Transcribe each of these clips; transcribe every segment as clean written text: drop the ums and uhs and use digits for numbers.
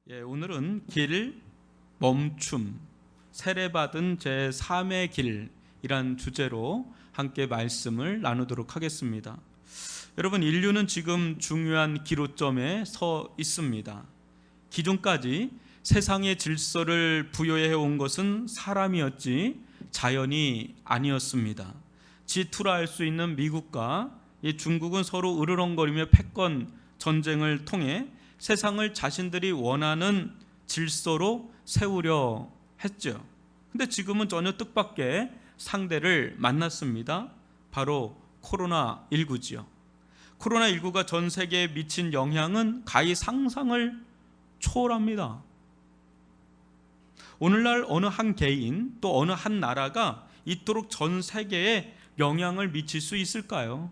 오늘은 길, 멈춤, 세례받은 제3의 길이란 주제로 함께 말씀을 나누도록 하겠습니다. 여러분, 인류는 지금 중요한 기로점에 서 있습니다. 기존까지 세상의 질서를 부여해 온 것은 사람이었지 자연이 아니었습니다. G2라 할 수 있는 미국과 중국은 서로 으르렁거리며 패권 전쟁을 통해 세상을 자신들이 원하는 질서로 세우려 했죠. 근데 지금은 전혀 뜻밖의 상대를 만났습니다. 바로 코로나19지요. 코로나19가 전 세계에 미친 영향은 가히 상상을 초월합니다. 오늘날 어느 한 개인 또 어느 한 나라가 이토록 전 세계에 영향을 미칠 수 있을까요?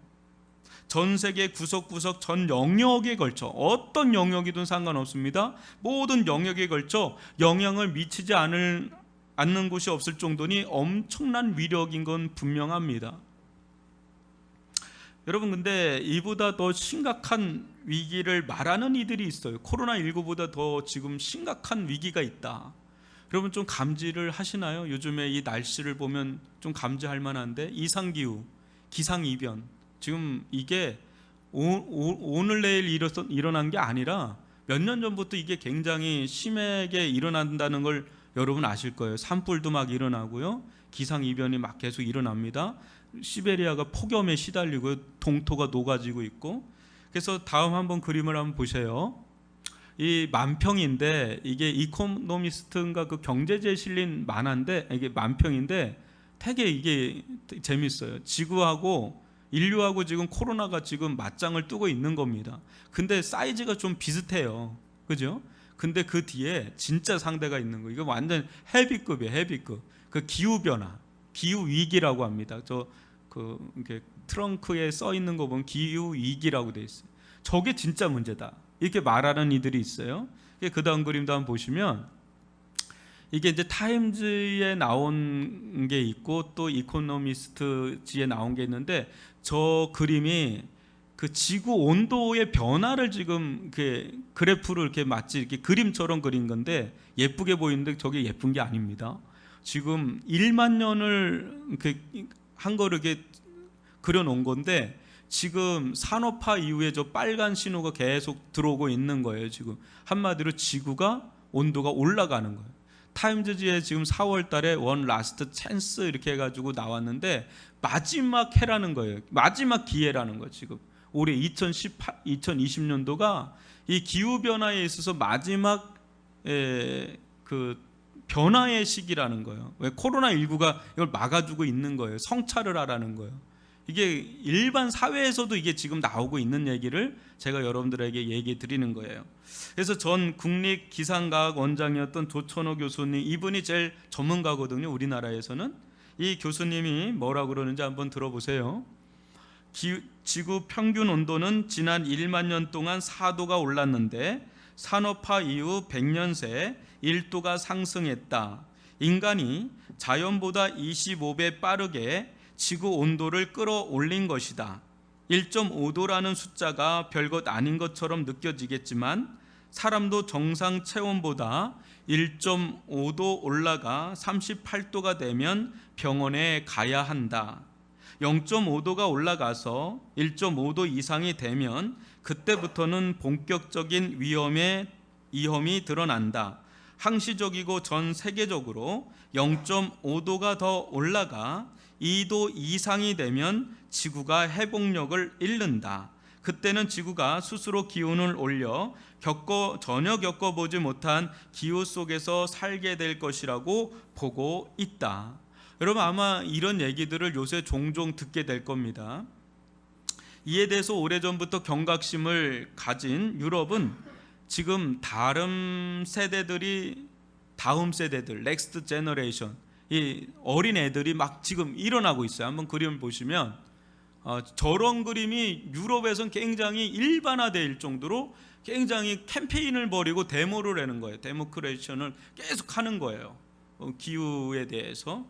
전 세계 구석구석 전 영역에 걸쳐, 어떤 영역이든 상관없습니다. 모든 영역에 걸쳐 영향을 미치지 않는 곳이 없을 정도니 엄청난 위력인 건 분명합니다. 여러분, 근데 이보다 더 심각한 위기를 말하는 이들이 있어요. 코로나19보다 더 지금 심각한 위기가 있다. 여러분, 좀 감지를 하시나요? 요즘에 이 날씨를 보면 좀 감지할 만한데, 이상기후, 기상이변, 지금 이게 오늘 내일 일어난 게 아니라 몇 년 전부터 이게 굉장히 심하게 일어난다는 걸 여러분 아실 거예요. 산불도 막 일어나고요, 기상이변이 막 계속 일어납니다. 시베리아가 폭염에 시달리고 동토가 녹아지고 있고. 그래서 다음 한번 그림을 한번 보세요. 이 만평인데, 이게 이코노미스트인가 그 경제지에 실린 만화인데, 이게 만평인데 되게 이게 재밌어요. 지구하고 인류하고 지금 코로나가 지금 맞짱을 뜨고 있는 겁니다. 근데 사이즈가 좀 비슷해요, 그죠? 근데 그 뒤에 진짜 상대가 있는 거예요. 이거 완전 헤비급이에요, 헤비급. 그 기후 변화, 기후 위기라고 합니다. 이렇게 트렁크에 써 있는 거 보면 기후 위기라고 돼 있어요. 저게 진짜 문제다, 이렇게 말하는 이들이 있어요. 그 다음 그림도 한번 보시면, 이게 이제 타임즈에 나온 게 있고 또 이코노미스트지에 나온 게 있는데, 저 그림이 그 지구 온도의 변화를 지금 이렇게 그래프를 이렇게 마치 이렇게 그림처럼 그린 건데 예쁘게 보이는데 저게 예쁜 게 아닙니다. 지금 1만 년을 이렇게 한 거를 이렇게 그려놓은 건데, 지금 산업화 이후에 저 빨간 신호가 계속 들어오고 있는 거예요. 지금 한마디로 지구가 온도가 올라가는 거예요. 타임즈지에 지금 4월 달에 원 라스트 찬스 이렇게 해가지고 나왔는데, 마지막 해라는 거예요. 마지막 기회라는 거예요. 지금 올해 2020년도가 이 기후변화에 있어서 마지막 그 변화의 시기라는 거예요. 왜? 코로나19가 이걸 막아주고 있는 거예요. 성찰을 하라는 거예요. 이게 일반 사회에서도 이게 지금 나오고 있는 얘기를 제가 여러분들에게 얘기해 드리는 거예요. 그래서 전 국립기상과학 원장이었던 조천호 교수님, 이분이 제일 전문가거든요, 우리나라에서는. 이 교수님이 뭐라고 그러는지 한번 들어보세요. 지구 평균 온도는 지난 1만 년 동안 4도가 올랐는데 산업화 이후 100년 새 1도가 상승했다. 인간이 자연보다 25배 빠르게 지구 온도를 끌어올린 것이다. 1.5도라는 숫자가 별것 아닌 것처럼 느껴지겠지만 사람도 정상 체온보다 1.5도 올라가 38도가 되면 병원에 가야 한다. 0.5도가 올라가서 1.5도 이상이 되면 그때부터는 본격적인 위험이 드러난다. 항시적이고 전 세계적으로 0.5도가 더 올라가 2도 이상이 되면 지구가 회복력을 잃는다. 그때는 지구가 스스로 기온을 올려 전혀 겪어보지 못한 기후 속에서 살게 될 것이라고 보고 있다. 여러분, 아마 이런 얘기들을 요새 종종 듣게 될 겁니다. 이에 대해서 오래전부터 경각심을 가진 유럽은 지금 다음 세대들, 넥스트 제너레이션, 이 어린 애들이 막 지금 일어나고 있어요. 한번 그림을 보시면 저런 그림이 유럽에서는 굉장히 일반화될 정도로 굉장히 캠페인을 벌이고 데모를 하는 거예요. 데모크레이션을 계속 하는 거예요. 기후에 대해서.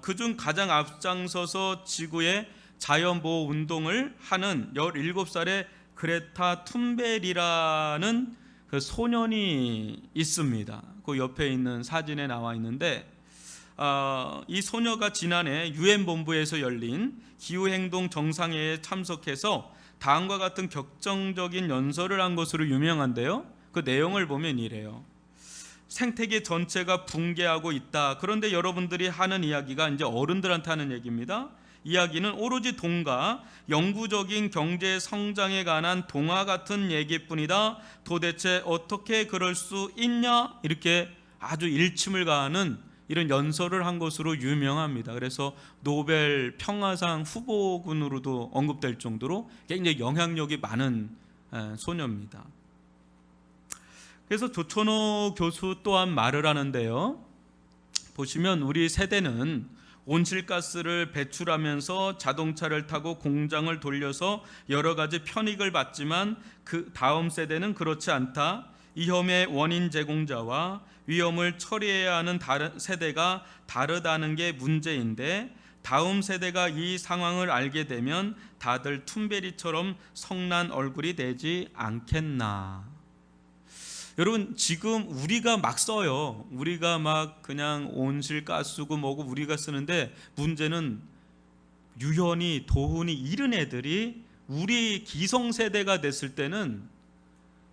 그중 가장 앞장서서 지구의 자연보호 운동을 하는 17살의 그레타 툰베리라는 그 소년이 있습니다. 그 옆에 있는 사진에 나와 있는데 이 소녀가 지난해 유엔 본부에서 열린 기후행동 정상회의에 참석해서 다음과 같은 격정적인 연설을 한 것으로 유명한데요. 그 내용을 보면 이래요. 생태계 전체가 붕괴하고 있다. 그런데 여러분들이 하는 이야기가 이제 어른들한테 하는 얘기입니다. 이야기는 오로지 돈과 영구적인 경제 성장에 관한 동화 같은 얘기뿐이다. 도대체 어떻게 그럴 수 있냐? 이렇게 아주 일침을 가하는 이런 연설을 한 것으로 유명합니다. 그래서 노벨 평화상 후보군으로도 언급될 정도로 굉장히 영향력이 많은 소녀입니다. 그래서 조천호 교수 또한 말을 하는데요. 보시면 우리 세대는 온실가스를 배출하면서 자동차를 타고 공장을 돌려서 여러 가지 편익을 받지만 그 다음 세대는 그렇지 않다. 위험의 원인 제공자와 위험을 처리해야 하는 다른 세대가 다르다는 게 문제인데 다음 세대가 이 상황을 알게 되면 다들 툰베리처럼 성난 얼굴이 되지 않겠나. 여러분 지금 우리가 막 써요. 우리가 막 그냥 온실가스고 뭐고 우리가 쓰는데 문제는 유현이 도훈이 이런 애들이 우리 기성세대가 됐을 때는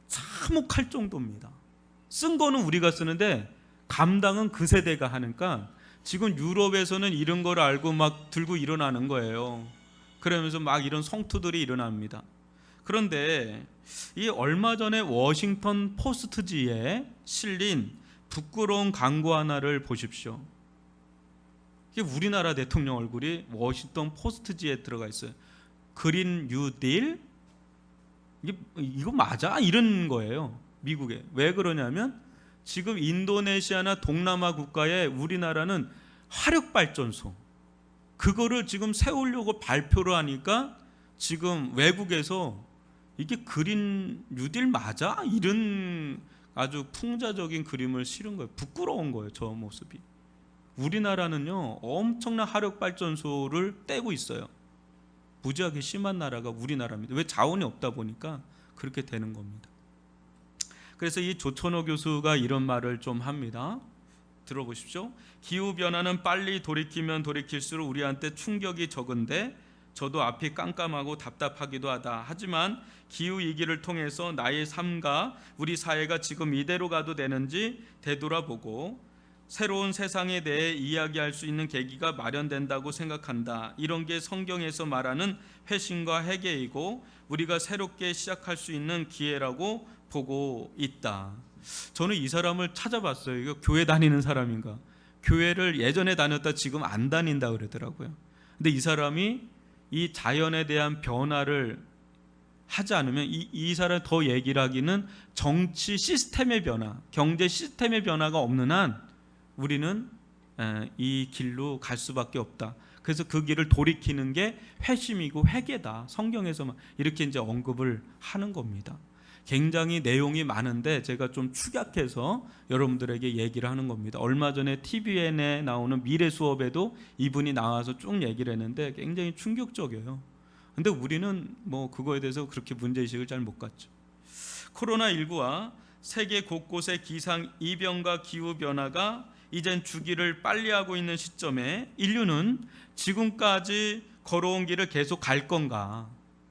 참혹할 정도입니다. 쓴 거는 우리가 쓰는데 감당은 그 세대가 하니까 지금 유럽에서는 이런 걸 알고 막 들고 일어나는 거예요. 그러면서 막 이런 성투들이 일어납니다. 그런데 이 얼마 전에 워싱턴 포스트지에 실린 부끄러운 광고 하나를 보십시오. 이게 우리나라 대통령 얼굴이 워싱턴 포스트지에 들어가 있어요. 그린 뉴딜? 이거 맞아? 이런 거예요. 미국에. 왜 그러냐면 지금 인도네시아나 동남아 국가에 우리나라는 화력발전소 그거를 지금 세우려고 발표를 하니까 지금 외국에서 이게 그린 뉴딜 맞아? 이런 아주 풍자적인 그림을 실은 거예요. 부끄러운 거예요. 저 모습이. 우리나라는요 엄청난 화력발전소를 떼고 있어요. 무지하게 심한 나라가 우리나라입니다. 왜? 자원이 없다 보니까 그렇게 되는 겁니다. 그래서 이 조천호 교수가 이런 말을 좀 합니다. 들어보십시오. 기후변화는 빨리 돌이키면 돌이킬수록 우리한테 충격이 적은데 저도 앞이 깜깜하고 답답하기도 하다. 하지만 기후위기를 통해서 나의 삶과 우리 사회가 지금 이대로 가도 되는지 되돌아보고 새로운 세상에 대해 이야기할 수 있는 계기가 마련된다고 생각한다. 이런 게 성경에서 말하는 회심과 회개이고 우리가 새롭게 시작할 수 있는 기회라고 보고 있다. 저는 이 사람을 찾아봤어요. 이거 교회 다니는 사람인가? 교회를 예전에 다녔다 지금 안 다닌다 그러더라고요. 근데 이 사람이 이 자연에 대한 변화를 하지 않으면 이 사람 더 얘기를 하기는 정치 시스템의 변화, 경제 시스템의 변화가 없는 한 우리는 이 길로 갈 수밖에 없다. 그래서 그 길을 돌이키는 게 회심이고 회개다. 성경에서만 이렇게 이제 언급을 하는 겁니다. 굉장히 내용이 많은데 제가 좀 축약해서 여러분들에게 얘기를 하는 겁니다. 얼마 전에 TVN에 나오는 미래 수업에도 이분이 나와서 쭉 얘기를 했는데 굉장히 충격적이에요. 근데 우리는 뭐 그거에 대해서 그렇게 문제의식을 잘 못 갖죠. 코로나19와 세계 곳곳의 기상이변과 기후변화가 이젠 주기를 빨리하고 있는 시점에 인류는 지금까지 걸어온 길을 계속 갈 건가?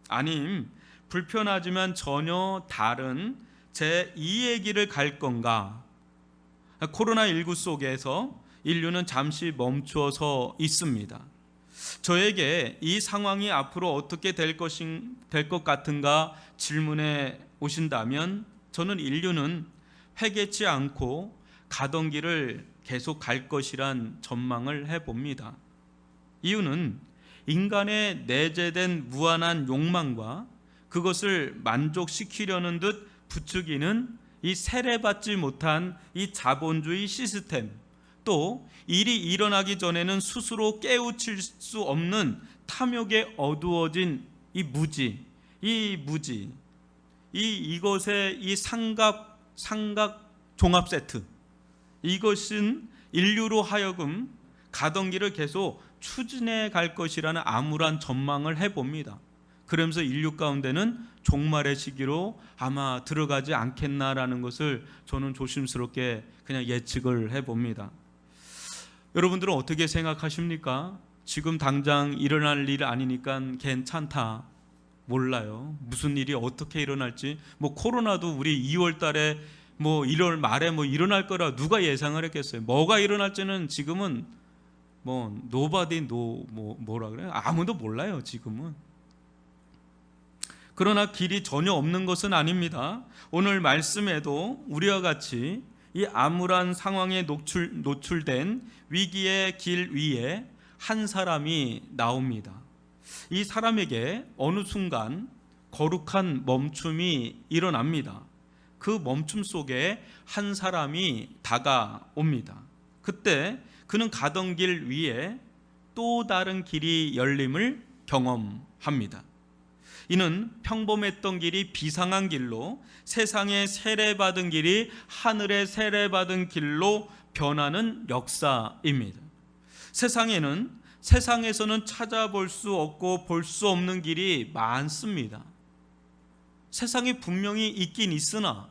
아님 불편하지만 전혀 다른 제2의 길을 갈 건가? 코로나19 속에서 인류는 잠시 멈추어서 있습니다. 저에게 이 상황이 앞으로 어떻게 될 것 같은가 질문해 오신다면 저는 인류는 회개치 않고 가던 길을 계속 갈 것이란 전망을 해봅니다. 이유는 인간의 내재된 무한한 욕망과 그것을 만족시키려는 듯 부추기는 이 세례받지 못한 이 자본주의 시스템, 또 일이 일어나기 전에는 스스로 깨우칠 수 없는 탐욕에 어두워진 이 무지, 이것의 이 삼각 종합 세트, 이것은 인류로 하여금 가던 길을 계속 추진해 갈 것이라는 암울한 전망을 해봅니다. 그러면서 인류 가운데는 종말의 시기로 아마 들어가지 않겠나라는 것을 저는 조심스럽게 그냥 예측을 해봅니다. 여러분들은 어떻게 생각하십니까? 지금 당장 일어날 일 아니니까 괜찮다. 몰라요. 무슨 일이 어떻게 일어날지. 뭐 코로나도 우리 2월 달에 뭐 1월 말에 뭐 일어날 거라 누가 예상을 했겠어요. 뭐가 일어날지는 지금은 뭐 nobody 뭐라 그래요? 아무도 몰라요, 지금은. 그러나 길이 전혀 없는 것은 아닙니다. 오늘 말씀에도 우리와 같이 이 암울한 상황에 노출된 위기의 길 위에 한 사람이 나옵니다. 이 사람에게 어느 순간 거룩한 멈춤이 일어납니다. 그 멈춤 속에 한 사람이 다가옵니다. 그때 그는 가던 길 위에 또 다른 길이 열림을 경험합니다. 이는 평범했던 길이 비상한 길로, 세상에 세례받은 길이 하늘에 세례받은 길로 변하는 역사입니다. 세상에서는 찾아볼 수 없고 볼 수 없는 길이 많습니다. 세상에 분명히 있긴 있으나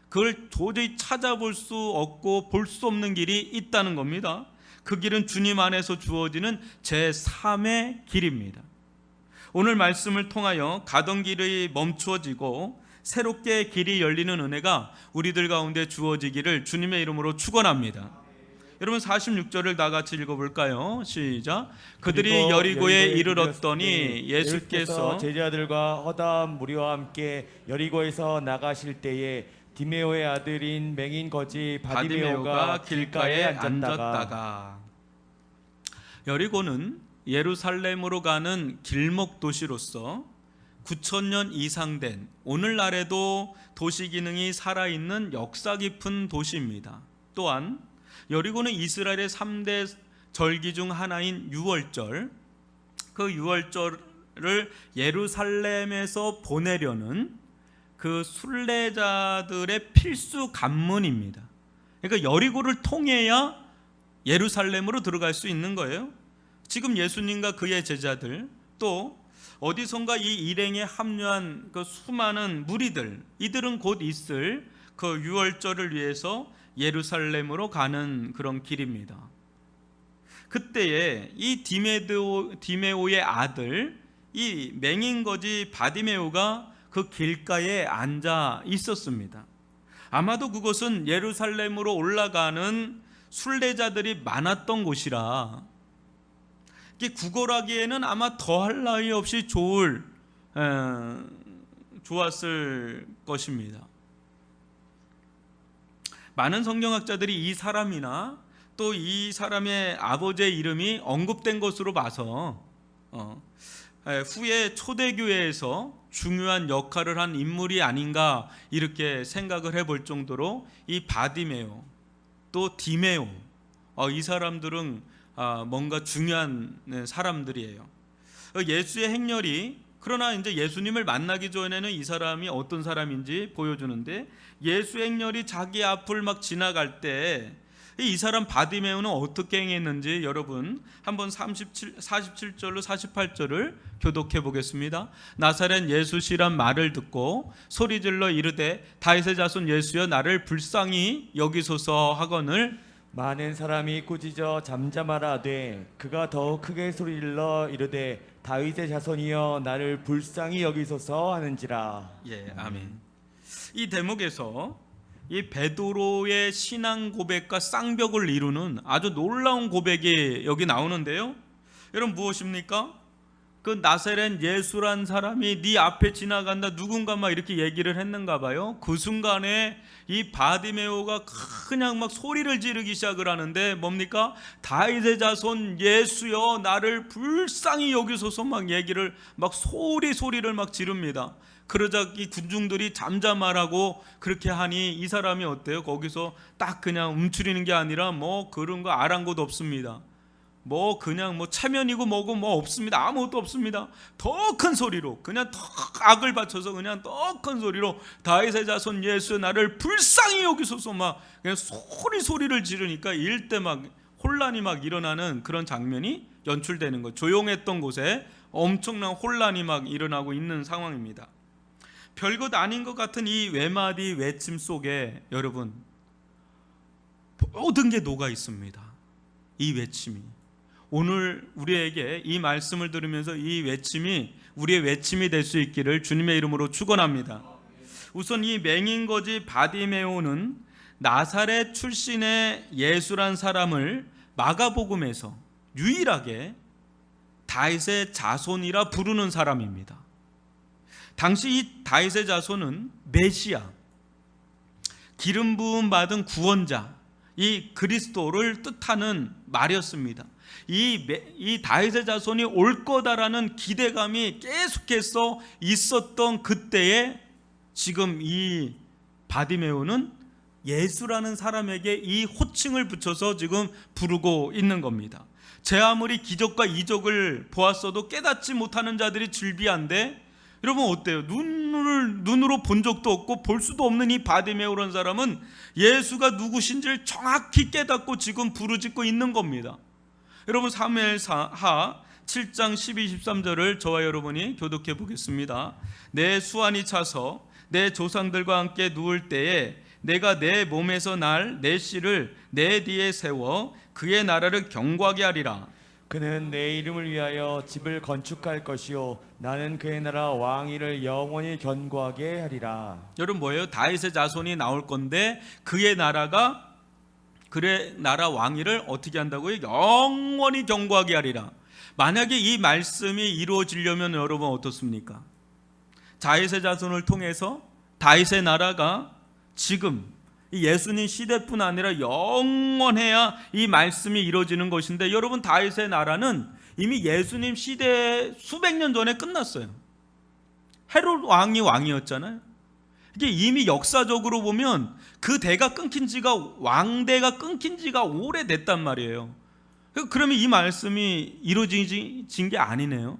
그걸 도저히 찾아볼 수 없고 볼 수 없는 길이 있다는 겁니다. 그 길은 주님 안에서 주어지는 제3의 길입니다. 오늘 말씀을 통하여 가던 길이 멈추어지고 새롭게 길이 열리는 은혜가 우리들 가운데 주어지기를 주님의 이름으로 축원합니다. 여러분 46절을 다 같이 읽어볼까요? 시작. 그들이 여리고에 이르렀더니 예수께서 제자들과 허다한 무리와 함께 여리고에서 나가실 때에 디메오의 아들인 맹인 거지 바디메오가 길가에 앉았다가. 여리고는 예루살렘으로 가는 길목 도시로서 9,000년 이상 된 오늘날에도 도시 기능이 살아있는 역사 깊은 도시입니다. 또한 여리고는 이스라엘의 3대 절기 중 하나인 유월절, 그 유월절을 예루살렘에서 보내려는 그 순례자들의 필수 관문입니다. 그러니까 여리고를 통해야 예루살렘으로 들어갈 수 있는 거예요. 지금 예수님과 그의 제자들, 또 어디선가 이 일행에 합류한 그 수많은 무리들, 이들은 곧 있을 그 유월절을 위해서 예루살렘으로 가는 그런 길입니다. 그때에 이 디메오의 아들, 이 맹인거지 바디메오가 그 길가에 앉아 있었습니다. 아마도 그곳은 예루살렘으로 올라가는 순례자들이 많았던 곳이라 구걸하기에는 아마 더할 나위 없이 좋았을 것입니다. 많은 성경학자들이 이 사람이나 또 이 사람의 아버지의 이름이 언급된 것으로 봐서 후에 초대교회에서 중요한 역할을 한 인물이 아닌가 이렇게 생각을 해볼 정도로 이 바디메오 또 디메오 이 사람들은 뭔가 중요한 사람들이에요. 예수의 행렬이, 그러나 이제 예수님을 만나기 전에는 이 사람이 어떤 사람인지 보여주는데, 예수의 행렬이 자기 앞을 막 지나갈 때 이 사람 바디메오는 어떻게 행했는지 여러분 한번 47절로 48절을 교독해 보겠습니다. 나사렛 예수시란 말을 듣고 소리질러 이르되 다윗의 자손 예수여 나를 불쌍히 여기소서 하거늘 많은 사람이 꾸짖어 잠잠하라 하되 그가 더욱 크게 소리질러 이르되 다윗의 자손이여 나를 불쌍히 여기소서 하는지라. 예, 아멘. 이 대목에서 이 베드로의 신앙 고백과 쌍벽을 이루는 아주 놀라운 고백이 여기 나오는데요. 여러분 무엇입니까? 그 나사렛 예수란 사람이 네 앞에 지나간다 누군가 막 이렇게 얘기를 했는가 봐요. 그 순간에 이 바디메오가 그냥 막 소리를 지르기 시작을 하는데 뭡니까? 다윗의 자손 예수여 나를 불쌍히 여기소서 막 얘기를 막 소리를 막 지릅니다. 그러자 이 군중들이 잠잠하라고 그렇게 하니 이 사람이 어때요? 거기서 딱 그냥 움츠리는 게 아니라 뭐 그런 거 아랑곳 없습니다. 뭐 그냥 뭐 체면이고 뭐고 뭐 없습니다. 아무것도 없습니다. 더 큰 소리로 그냥 더 악을 바쳐서 그냥 더 큰 소리로 다윗의 자손 예수 나를 불쌍히 여기소서 막 그냥 소리를 지르니까 일대 막 혼란이 막 일어나는 그런 장면이 연출되는 거. 조용했던 곳에 엄청난 혼란이 막 일어나고 있는 상황입니다. 별것 아닌 것 같은 이 외마디 외침 속에 여러분 모든 게 녹아 있습니다. 이 외침이 오늘 우리에게 이 말씀을 들으면서 이 외침이 우리의 외침이 될 수 있기를 주님의 이름으로 축원합니다. 우선 이 맹인거지 바디메오는 나사렛 출신의 예수란 사람을 마가복음에서 유일하게 다윗의 자손이라 부르는 사람입니다. 당시 이 다윗의 자손은 메시아, 기름 부음 받은 구원자, 이 그리스도를 뜻하는 말이었습니다. 이 다윗의 자손이 올 거다라는 기대감이 계속해서 있었던 그때에 지금 이 바디메오는 예수라는 사람에게 이 호칭을 붙여서 지금 부르고 있는 겁니다. 제 아무리 기적과 이적을 보았어도 깨닫지 못하는 자들이 즐비한데 여러분 어때요? 눈으로 본 적도 없고 볼 수도 없는 이 바디메오라는 사람은 예수가 누구신지를 정확히 깨닫고 지금 부르짖고 있는 겁니다. 여러분 사무엘하 7장 12, 13절을 저와 여러분이 교독해 보겠습니다. 내 수완이 차서 내 조상들과 함께 누울 때에 내가 내 몸에서 날 내 씨를 내 뒤에 세워 그의 나라를 경고하게 하리라. 그는 내 이름을 위하여 집을 건축할 것이요 나는 그의 나라 왕위를 영원히 견고하게 하리라. 여러분 뭐예요? 다윗의 자손이 나올 건데 그의 나라 왕위를 어떻게 한다고요? 영원히 견고하게 하리라. 만약에 이 말씀이 이루어지려면 여러분 어떻습니까? 다윗의 자손을 통해서 다윗의 나라가 지금 예수님 시대뿐 아니라 영원해야 이 말씀이 이루어지는 것인데 여러분 다윗의 나라는 이미 예수님 시대 수백 년 전에 끝났어요. 헤롯 왕이 왕이었잖아요. 이게 이미 역사적으로 보면 그 대가 끊긴 지가 왕대가 끊긴 지가 오래됐단 말이에요. 그러면 이 말씀이 이루어진 게 아니네요.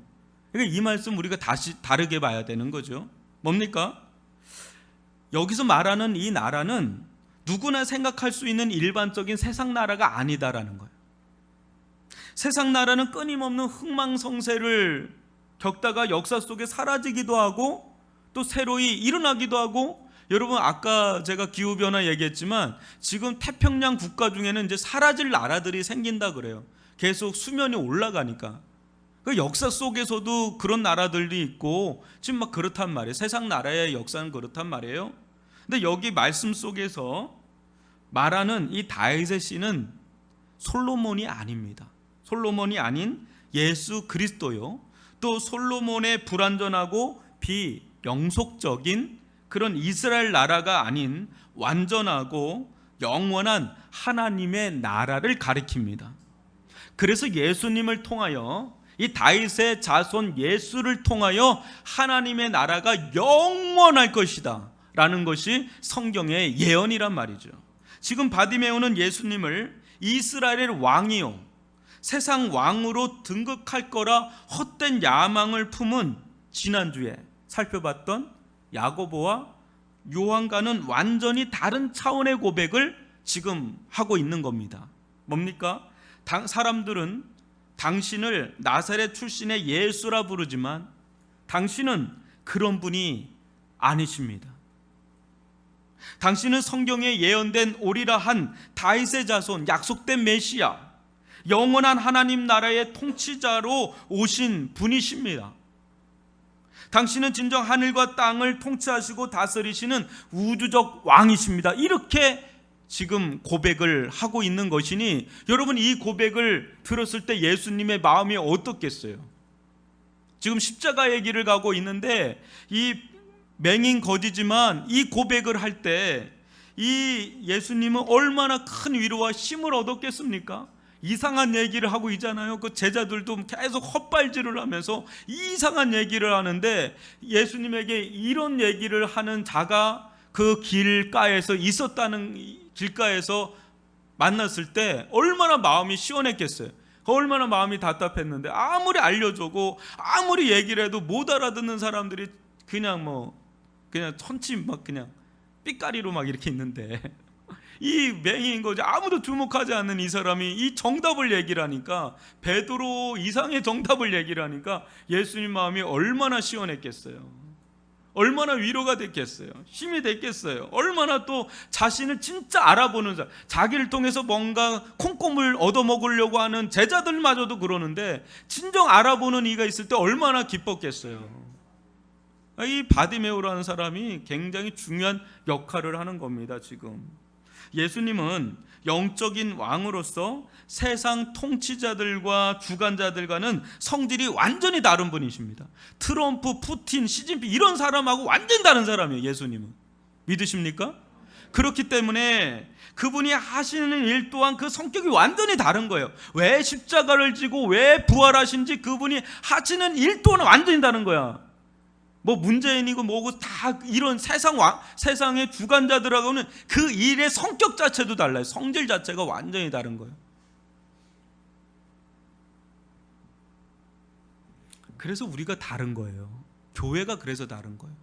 그러니까 이 말씀 우리가 다시 다르게 봐야 되는 거죠. 뭡니까? 여기서 말하는 이 나라는 누구나 생각할 수 있는 일반적인 세상 나라가 아니다라는 거예요. 세상 나라는 끊임없는 흥망성쇠를 겪다가 역사 속에 사라지기도 하고 또 새로이 일어나기도 하고, 여러분 아까 제가 기후변화 얘기했지만 지금 태평양 국가 중에는 이제 사라질 나라들이 생긴다 그래요. 계속 수면이 올라가니까. 그 역사 속에서도 그런 나라들이 있고 지금 막 그렇단 말이에요. 세상 나라의 역사는 그렇단 말이에요. 근데 여기 말씀 속에서 말하는 이 다윗의 씨는 솔로몬이 아닙니다. 솔로몬이 아닌 예수 그리스도요. 또 솔로몬의 불완전하고 비영속적인 그런 이스라엘 나라가 아닌 완전하고 영원한 하나님의 나라를 가리킵니다. 그래서 예수님을 통하여 이 다윗의 자손 예수를 통하여 하나님의 나라가 영원할 것이다 라는 것이 성경의 예언이란 말이죠. 지금 바디메오는 예수님을 이스라엘의 왕이요 세상 왕으로 등극할 거라 헛된 야망을 품은 지난주에 살펴봤던 야고보와 요한과는 완전히 다른 차원의 고백을 지금 하고 있는 겁니다. 뭡니까? 사람들은 당신을 나사렛 출신의 예수라 부르지만 당신은 그런 분이 아니십니다. 당신은 성경에 예언된 오리라 한 다윗의 자손, 약속된 메시아, 영원한 하나님 나라의 통치자로 오신 분이십니다. 당신은 진정 하늘과 땅을 통치하시고 다스리시는 우주적 왕이십니다. 이렇게 지금 고백을 하고 있는 것이니 여러분 이 고백을 들었을 때 예수님의 마음이 어떻겠어요? 지금 십자가의 길을 가고 있는데 이 맹인 거지지만 이 고백을 할 때 이 예수님은 얼마나 큰 위로와 힘을 얻었겠습니까? 이상한 얘기를 하고 있잖아요. 그 제자들도 계속 헛발질을 하면서 이상한 얘기를 하는데 예수님에게 이런 얘기를 하는 자가 그 길가에서 있었다는, 길가에서 만났을 때 얼마나 마음이 시원했겠어요. 얼마나 마음이 답답했는데 아무리 알려주고 아무리 얘기를 해도 못 알아듣는 사람들이 그냥 천치 막 그냥 삐까리로 막 이렇게 있는데 이 맹인 거지 아무도 주목하지 않는 이 사람이 이 정답을 얘기를 하니까, 베드로 이상의 정답을 얘기를 하니까 예수님 마음이 얼마나 시원했겠어요. 얼마나 위로가 됐겠어요. 힘이 됐겠어요. 얼마나 또 자신을 진짜 알아보는 사람, 자기를 통해서 뭔가 콩고물 얻어먹으려고 하는 제자들마저도 그러는데 진정 알아보는 이가 있을 때 얼마나 기뻤겠어요. 이 바디메오라는 사람이 굉장히 중요한 역할을 하는 겁니다. 지금 예수님은 영적인 왕으로서 세상 통치자들과 주관자들과는 성질이 완전히 다른 분이십니다. 트럼프, 푸틴, 시진핑 이런 사람하고 완전히 다른 사람이에요. 예수님은. 믿으십니까? 그렇기 때문에 그분이 하시는 일 또한 그 성격이 완전히 다른 거예요. 왜 십자가를 지고 왜 부활하신지 그분이 하시는 일 또한 완전히 다른 거야. 뭐 문재인이고 뭐고 다 이런 세상의 주관자들하고는 그 일의 성격 자체도 달라요. 성질 자체가 완전히 다른 거예요. 그래서 우리가 다른 거예요. 교회가 그래서 다른 거예요.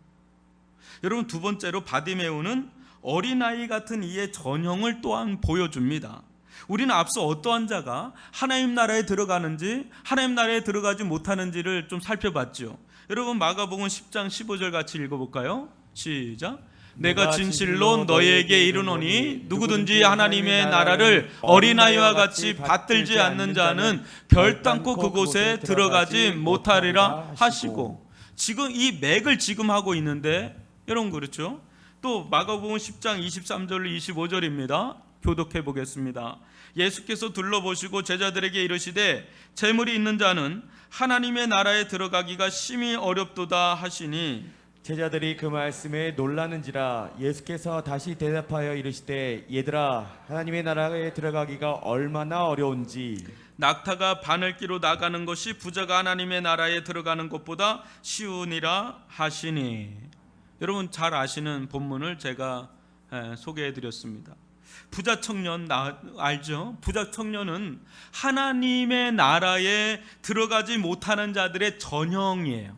여러분, 두 번째로 바디메오는 어린아이 같은 이의 전형을 또한 보여줍니다. 우리는 앞서 어떠한 자가 하나님 나라에 들어가는지 하나님 나라에 들어가지 못하는지를 좀 살펴봤죠. 여러분, 마가복음 10장 15절 같이 읽어볼까요? 시작. 내가 진실로 너희에게 이르노니 누구든지 하나님의 나라를 어린아이와 같이 받들지 않는 자는 결단코 그곳에 들어가지 못하리라 하시고, 지금 이 맥을 지금 하고 있는데 여러분, 그렇죠? 또 마가복음 10장 23절 25절입니다. 교독해 보겠습니다. 예수께서 둘러보시고 제자들에게 이르시되 재물이 있는 자는 하나님의 나라에 들어가기가 심히 어렵도다 하시니, 제자들이 그 말씀에 놀라는지라. 예수께서 다시 대답하여 이르시되 얘들아, 하나님의 나라에 들어가기가 얼마나 어려운지 낙타가 바늘기로 나가는 것이 부자가 하나님의 나라에 들어가는 것보다 쉬우니라 하시니. 여러분 잘 아시는 본문을 제가 소개해 드렸습니다. 부자 청년 알죠? 부자 청년은 하나님의 나라에 들어가지 못하는 자들의 전형이에요.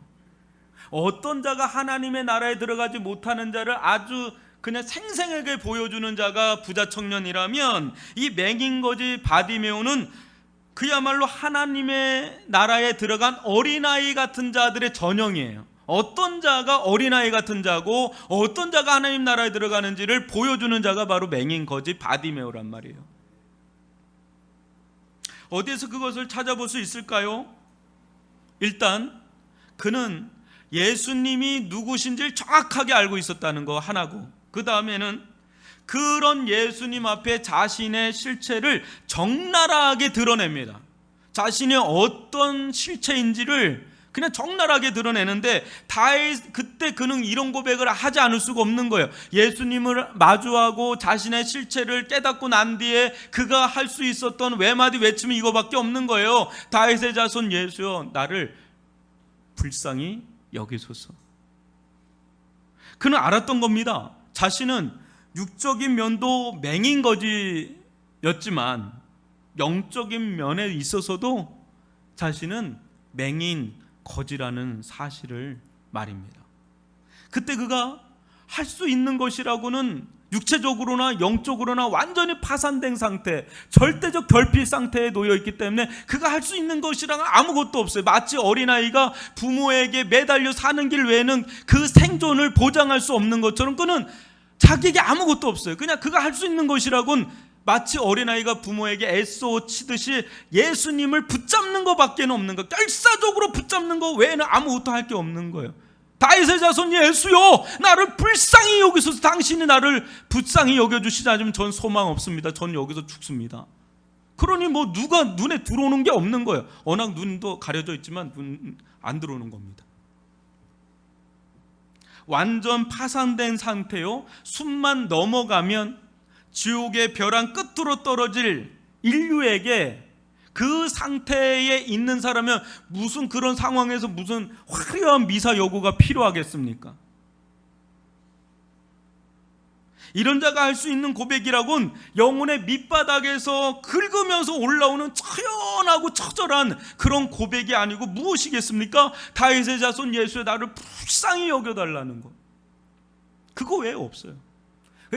어떤 자가 하나님의 나라에 들어가지 못하는 자를 아주 그냥 생생하게 보여주는 자가 부자 청년이라면, 이 맹인거지 바디메오는 그야말로 하나님의 나라에 들어간 어린아이 같은 자들의 전형이에요. 어떤 자가 어린아이 같은 자고 어떤 자가 하나님 나라에 들어가는지를 보여주는 자가 바로 맹인거지 바디메오란 말이에요. 어디에서 그것을 찾아볼 수 있을까요? 일단 그는 예수님이 누구신지를 정확하게 알고 있었다는 거 하나고, 그 다음에는 그런 예수님 앞에 자신의 실체를 적나라하게 드러냅니다. 자신의 어떤 실체인지를 그냥 적나라하게 드러내는데, 그때 그는 이런 고백을 하지 않을 수가 없는 거예요. 예수님을 마주하고 자신의 실체를 깨닫고 난 뒤에 그가 할 수 있었던 외마디 외침이 이거밖에 없는 거예요. 다윗의 자손 예수여, 나를 불쌍히 여기소서. 그는 알았던 겁니다. 자신은 육적인 면도 맹인거지였지만 영적인 면에 있어서도 자신은 맹인거지라는 사실을 말입니다. 그때 그가 할 수 있는 것이라고는 육체적으로나 영적으로나 완전히 파산된 상태, 절대적 결핍 상태에 놓여 있기 때문에 그가 할 수 있는 것이란 아무것도 없어요. 마치 어린아이가 부모에게 매달려 사는 길 외에는 그 생존을 보장할 수 없는 것처럼 그는 자기에게 아무것도 없어요. 그냥 그가 할 수 있는 것이라고는 마치 어린아이가 부모에게 애써 치듯이 예수님을 붙잡는 것밖에는 없는 거, 결사적으로 붙잡는 것 외에는 아무것도 할 게 없는 거예요. 다윗의 자손 예수요, 나를 불쌍히 여기소서. 당신이 나를 불쌍히 여겨주시지 않으면 전 소망 없습니다. 전 여기서 죽습니다. 그러니 뭐 누가 눈에 들어오는 게 없는 거예요. 워낙 눈도 가려져 있지만 눈 안 들어오는 겁니다. 완전 파산된 상태요, 숨만 넘어가면 지옥의 벼랑 끝으로 떨어질 인류에게 그 상태에 있는 사람은 무슨 그런 상황에서 무슨 화려한 미사 여구가 필요하겠습니까? 이런 자가 할 수 있는 고백이라곤 영혼의 밑바닥에서 긁으면서 올라오는 처연하고 처절한 그런 고백이 아니고 무엇이겠습니까? 다윗의 자손 예수의 나를 불쌍히 여겨달라는 것, 그거 외에 없어요.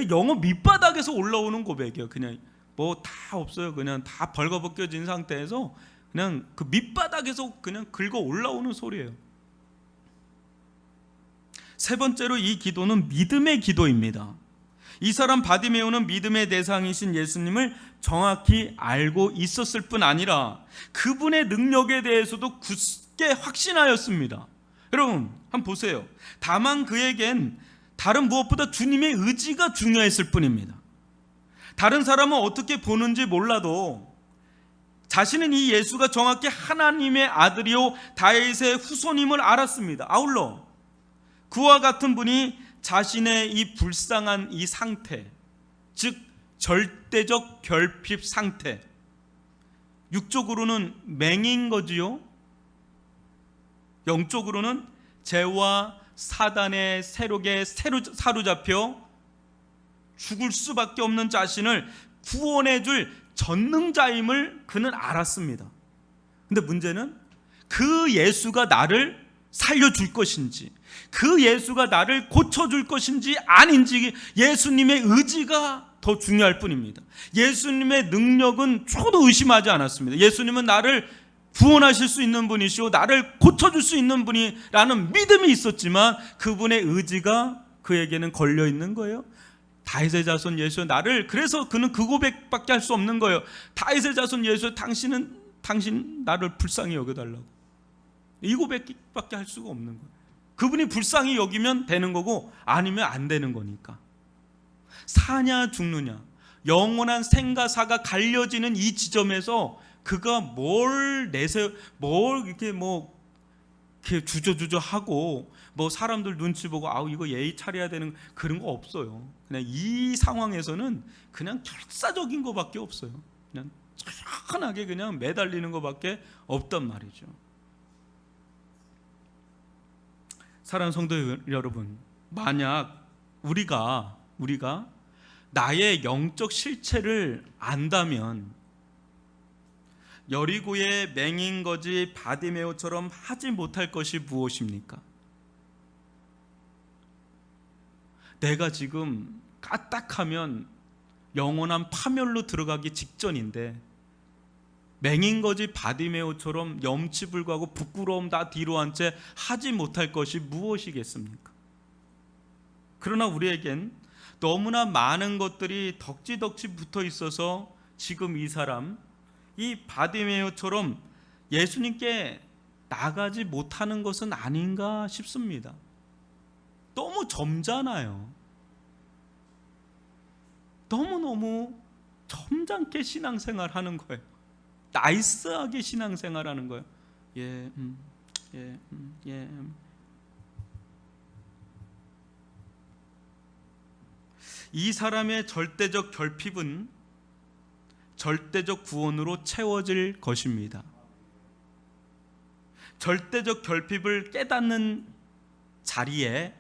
영어 밑바닥에서 올라오는 고백이에요. 그냥 뭐 다 없어요. 그냥 다 벌거벗겨진 상태에서 그냥 그 밑바닥에서 그냥 긁어 올라오는 소리예요. 세 번째로 이 기도는 믿음의 기도입니다. 이 사람 바디메오는 믿음의 대상이신 예수님을 정확히 알고 있었을 뿐 아니라 그분의 능력에 대해서도 굳게 확신하였습니다. 여러분 한번 보세요. 다만 그에겐 다른 무엇보다 주님의 의지가 중요했을 뿐입니다. 다른 사람은 어떻게 보는지 몰라도 자신은 이 예수가 정확히 하나님의 아들이요 다윗의 후손임을 알았습니다. 아울러 그와 같은 분이 자신의 이 불쌍한 이 상태, 즉 절대적 결핍 상태, 육적으로는 맹인 거지요, 영적으로는 죄와 사단의 세력에 사로잡혀 죽을 수밖에 없는 자신을 구원해줄 전능자임을 그는 알았습니다. 근데 문제는 그 예수가 나를 살려줄 것인지, 그 예수가 나를 고쳐줄 것인지 아닌지 예수님의 의지가 더 중요할 뿐입니다. 예수님의 능력은 초도 의심하지 않았습니다. 예수님은 나를 구원하실 수 있는 분이시오, 나를 고쳐줄 수 있는 분이라는 믿음이 있었지만 그분의 의지가 그에게는 걸려 있는 거예요. 다윗의 자손 예수, 나를, 그래서 그는 그 고백밖에 할 수 없는 거예요. 다윗의 자손 예수, 당신 나를 불쌍히 여겨달라고. 이 고백밖에 할 수가 없는 거예요. 그분이 불쌍히 여기면 되는 거고 아니면 안 되는 거니까. 사냐 죽느냐, 영원한 생과 사가 갈려지는 이 지점에서 그가 뭘 이렇게 뭐 이렇게 주저하고 뭐 사람들 눈치 보고 아우 이거 예의 차려야 되는 그런 거 없어요. 그냥 이 상황에서는 그냥 결사적인 거밖에 없어요. 그냥 천하게 그냥 매달리는 거밖에 없단 말이죠. 사랑하는 성도 여러분, 만약 우리가 나의 영적 실체를 안다면 여리고의 맹인거지 바디메오처럼 하지 못할 것이 무엇입니까? 내가 지금 까딱하면 영원한 파멸로 들어가기 직전인데 맹인거지 바디메오처럼 염치불구하고 부끄러움 다 뒤로 한 채 하지 못할 것이 무엇이겠습니까? 그러나 우리에겐 너무나 많은 것들이 덕지덕지 붙어 있어서 지금 이 사람, 이 바디메오처럼 예수님께 나가지 못하는 것은 아닌가 싶습니다. 너무 점잖아요. 너무너무 점잖게 신앙생활 하는 거예요. 나이스하게 신앙생활 하는 거예요. 이 사람의 절대적 결핍은 절대적 구원으로 채워질 것입니다. 절대적 결핍을 깨닫는 자리에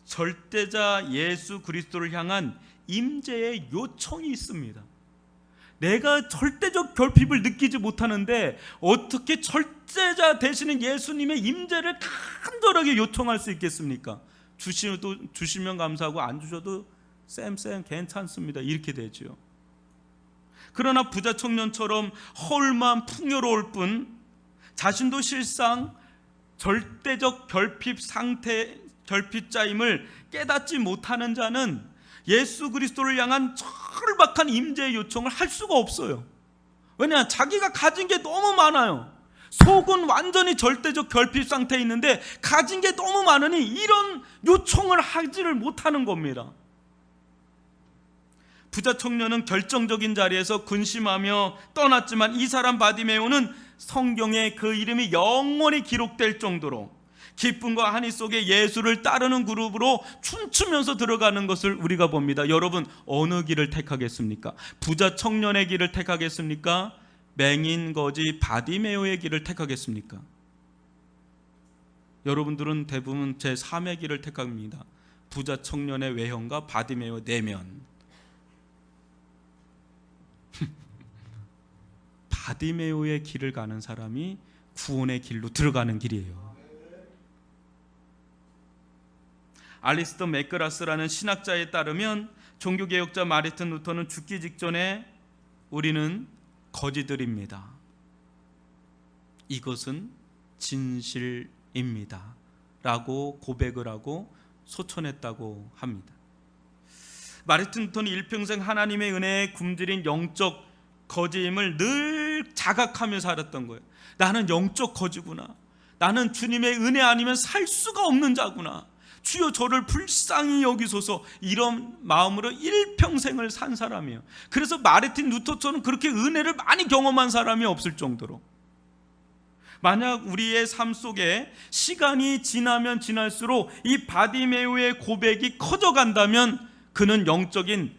절대자 예수 그리스도를 향한 임재의 요청이 있습니다. 내가 절대적 결핍을 느끼지 못하는데 어떻게 절대자 되시는 예수님의 임재를 간절하게 요청할 수 있겠습니까? 주시면 감사하고 안 주셔도 쌤 괜찮습니다, 이렇게 되죠. 그러나 부자 청년처럼 허울만 풍요로울 뿐 자신도 실상 절대적 결핍자임을 깨닫지 못하는 자는 예수 그리스도를 향한 절박한 임재의 요청을 할 수가 없어요. 왜냐? 자기가 가진 게 너무 많아요. 속은 완전히 절대적 결핍 상태에 있는데 가진 게 너무 많으니 이런 요청을 하지를 못하는 겁니다. 부자 청년은 결정적인 자리에서 근심하며 떠났지만 이 사람 바디메오는 성경에 그 이름이 영원히 기록될 정도로 기쁨과 한이 속에 예수를 따르는 그룹으로 춤추면서 들어가는 것을 우리가 봅니다. 여러분, 어느 길을 택하겠습니까? 부자 청년의 길을 택하겠습니까? 맹인 거지 바디메오의 길을 택하겠습니까? 여러분들은 대부분 제3의 길을 택합니다. 부자 청년의 외형과 바디메오 내면. 바디메오의 길을 가는 사람이 구원의 길로 들어가는 길이에요. 알리스터 맥그라스라는 신학자에 따르면 종교개혁자 마르틴 루터는 죽기 직전에 우리는 거지들입니다. 이것은 진실입니다. 라고 고백을 하고 소천했다고 합니다. 마르틴 루터는 일평생 하나님의 은혜에 굶주린 영적 거지임을 늘 자각하며 살았던 거예요. 나는 영적 거지구나. 나는 주님의 은혜 아니면 살 수가 없는 자구나. 주여 저를 불쌍히 여기소서. 이런 마음으로 일평생을 산 사람이에요. 그래서 마르틴 루터처럼 그렇게 은혜를 많이 경험한 사람이 없을 정도로, 만약 우리의 삶 속에 시간이 지나면 지날수록 이 바디메오의 고백이 커져간다면 그는 영적인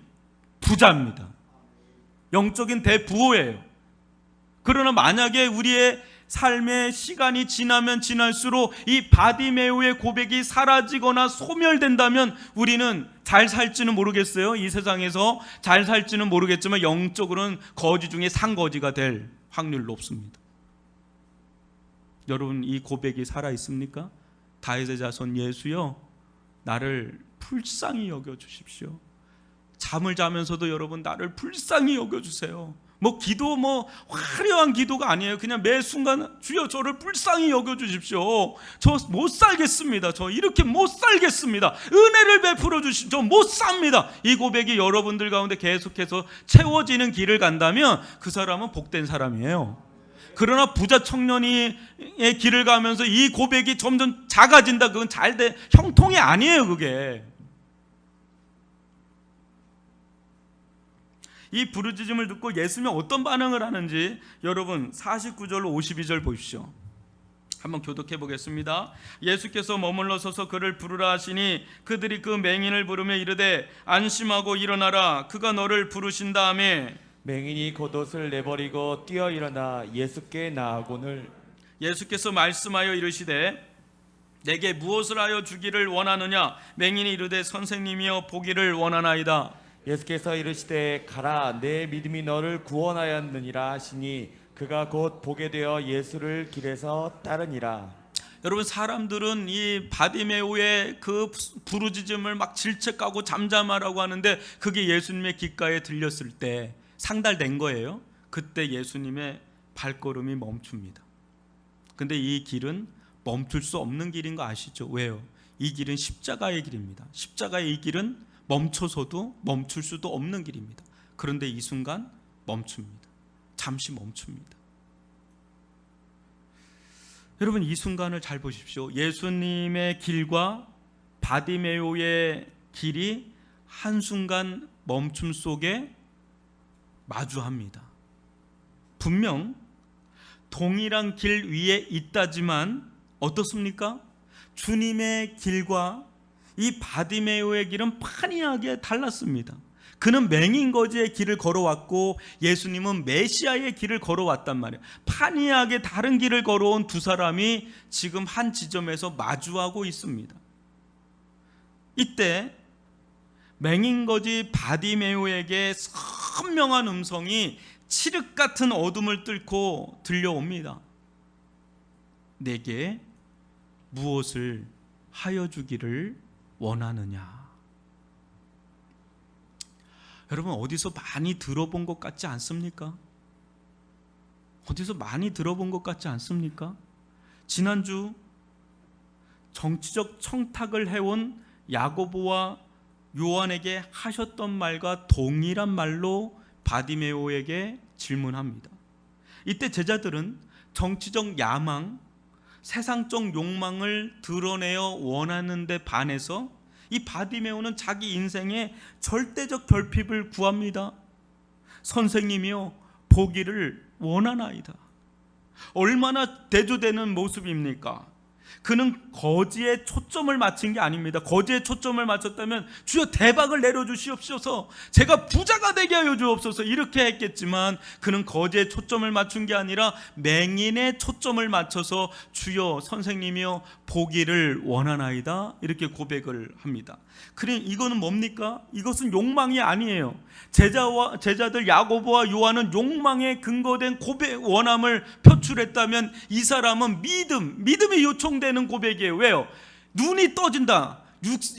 부자입니다. 영적인 대부호예요. 그러나 만약에 우리의 삶의 시간이 지나면 지날수록 이 바디메오의 고백이 사라지거나 소멸된다면 우리는 잘 살지는 모르겠어요. 이 세상에서 잘 살지는 모르겠지만 영적으로는 거지 중에 상거지가 될 확률이 높습니다. 여러분, 이 고백이 살아있습니까? 다윗의 자손 예수여, 나를 불쌍히 여겨주십시오. 잠을 자면서도 여러분 나를 불쌍히 여겨주세요. 기도 화려한 기도가 아니에요. 그냥 매 순간 주여 저를 불쌍히 여겨주십시오. 저 못 살겠습니다. 저 이렇게 못 살겠습니다. 은혜를 베풀어 주십시오. 저 못 삽니다. 이 고백이 여러분들 가운데 계속해서 채워지는 길을 간다면 그 사람은 복된 사람이에요. 그러나 부자 청년의 길을 가면서 이 고백이 점점 작아진다. 그건 잘된 형통이 아니에요. 그게. 이 부르짖음을 듣고 예수님이 어떤 반응을 하는지 여러분 49절로 52절 보십시오. 한번 교독해 보겠습니다. 예수께서 머물러 서서 그를 부르라 하시니 그들이 그 맹인을 부르며 이르되 안심하고 일어나라. 그가 너를 부르신다 하며 맹인이 겉옷을 내버리고 뛰어 일어나 예수께 나아오거늘 예수께서 말씀하여 이르시되 내게 무엇을 하여 주기를 원하느냐. 맹인이 이르되 선생님이여 보기를 원하나이다. 예수께서 이르시되 가라 내 믿음이 너를 구원하였느니라 하시니 그가 곧 보게 되어 예수를 길에서 따르니라. 여러분, 사람들은 이 바디메오의 그 부르짖음을 막 질책하고 잠잠하라고 하는데 그게 예수님의 귓가에 들렸을 때 상달된 거예요. 그때 예수님의 발걸음이 멈춥니다. 근데 이 길은 멈출 수 없는 길인 거 아시죠? 왜요? 이 길은 십자가의 길입니다. 십자가의 이 길은 멈춰서도 멈출 수도 없는 길입니다. 그런데 이 순간 멈춥니다. 잠시 멈춥니다. 여러분, 이 순간을 잘 보십시오. 예수님의 길과 바디메오의 길이 한순간 멈춤 속에 마주합니다. 분명 동일한 길 위에 있다지만 어떻습니까? 주님의 길과 이 바디메오의 길은 판이하게 달랐습니다. 그는 맹인거지의 길을 걸어왔고 예수님은 메시아의 길을 걸어왔단 말이에요. 판이하게 다른 길을 걸어온 두 사람이 지금 한 지점에서 마주하고 있습니다. 이때 맹인거지 바디메오에게 선명한 음성이 칠흑 같은 어둠을 뚫고 들려옵니다. 내게 무엇을 하여 주기를 원하느냐. 여러분, 어디서 많이 들어본 것 같지 않습니까? 어디서 많이 들어본 것 같지 않습니까? 지난주 정치적 청탁을 해온 야고보와 요한에게 하셨던 말과 동일한 말로 바디메오에게 질문합니다. 이때 제자들은 정치적 야망, 세상적 욕망을 드러내어 원하는데 반해서 이 바디메오는 자기 인생의 절대적 결핍을 구합니다. 선생님이여 보기를 원하나이다. 얼마나 대조되는 모습입니까? 그는 거지에 초점을 맞춘 게 아닙니다. 거지에 초점을 맞췄다면 주여 대박을 내려주시옵소서, 제가 부자가 되게 하여 주옵소서 이렇게 했겠지만 그는 거지에 초점을 맞춘 게 아니라 맹인의 초점을 맞춰서 주여 선생님이여 보기를 원하나이다 이렇게 고백을 합니다. 그래, 이거는 뭡니까? 이것은 욕망이 아니에요. 제자들 야고보와 요한은 욕망에 근거된 고백, 원함을 표출했다면 이 사람은 믿음이 요청되는 고백이에요. 왜요? 눈이 떠진다.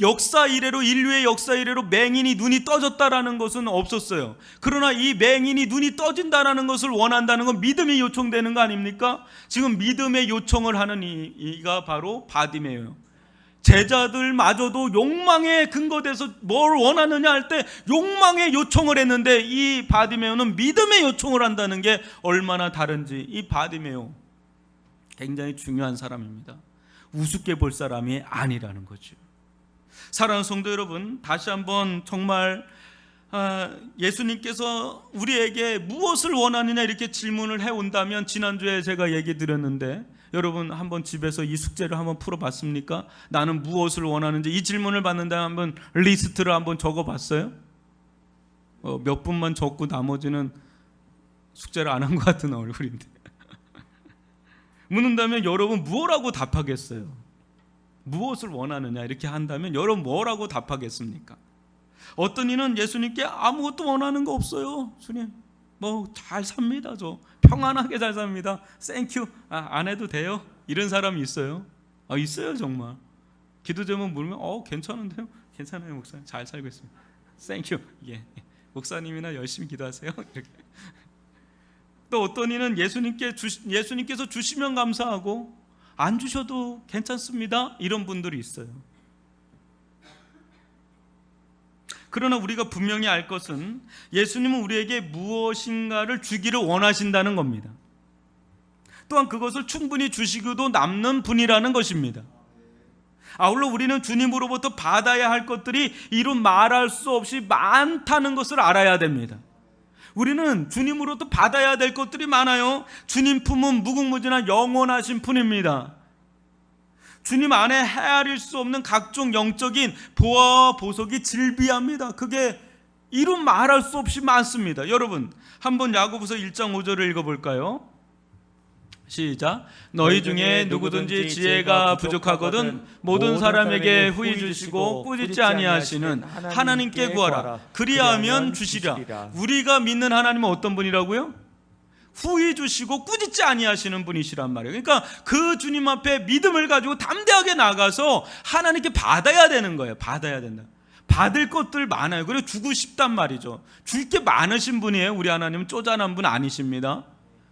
역사 이래로, 인류의 역사 이래로 맹인이 눈이 떠졌다라는 것은 없었어요. 그러나 이 맹인이 눈이 떠진다라는 것을 원한다는 건 믿음이 요청되는 거 아닙니까? 지금 믿음의 요청을 하는 이가 바로 바디메오예요. 제자들마저도 욕망에 근거돼서 뭘 원하느냐 할 때 욕망의 요청을 했는데, 이 바디메오는 믿음의 요청을 한다는 게 얼마나 다른지. 이 바디메오 굉장히 중요한 사람입니다. 우습게 볼 사람이 아니라는 거죠. 사랑하는 성도 여러분, 다시 한번 정말 예수님께서 우리에게 무엇을 원하느냐 이렇게 질문을 해온다면, 지난주에 제가 얘기 드렸는데 여러분 한번 집에서 이 숙제를 한번 풀어봤습니까? 나는 무엇을 원하는지 이 질문을 받는데 한번 리스트를 한번 적어봤어요? 몇 분만 적고 나머지는 숙제를 안 한 것 같은 얼굴인데 묻는다면 여러분 뭐라고 답하겠어요? 무엇을 원하느냐 이렇게 한다면 여러분 뭐라고 답하겠습니까? 어떤 이는 예수님께 아무것도 원하는 거 없어요. 주님 뭐 잘 삽니다. 저 평안하게 잘 삽니다. 땡큐. 안 해도 돼요. 이런 사람이 있어요. 있어요 정말. 기도 제목 물으면 괜찮은데요? 괜찮아요 목사님. 잘 살고 있습니다. 땡큐. 예. 목사님이나 열심히 기도하세요. 이렇게. 또 어떤 이는 예수님께서 주시면 감사하고 안 주셔도 괜찮습니다. 이런 분들이 있어요. 그러나 우리가 분명히 알 것은 예수님은 우리에게 무엇인가를 주기를 원하신다는 겁니다. 또한 그것을 충분히 주시고도 남는 분이라는 것입니다. 아울러 우리는 주님으로부터 받아야 할 것들이 이루 말할 수 없이 많다는 것을 알아야 됩니다. 우리는 주님으로부터 받아야 될 것들이 많아요. 주님 품은 무궁무진한 영원하신 분입니다. 주님 안에 헤아릴 수 없는 각종 영적인 보화와 보석이 질비합니다. 그게 이루 말할 수 없이 많습니다. 여러분 한번 야고보서 1장 5절을 읽어볼까요? 시작. 너희 중에 누구든지 지혜가 부족하거든 모든 사람에게 후히 주시고 꾸짖지 아니하시는 하나님께 구하라. 그리하면 주시리라. 우리가 믿는 하나님은 어떤 분이라고요? 후히 주시고 꾸짖지 아니하시는 분이시란 말이에요. 그러니까 그 주님 앞에 믿음을 가지고 담대하게 나가서 하나님께 받아야 되는 거예요. 받아야 된다. 받을 것들 많아요. 그리고 주고 싶단 말이죠. 줄 게 많으신 분이에요. 우리 하나님은 쪼잔한 분 아니십니다.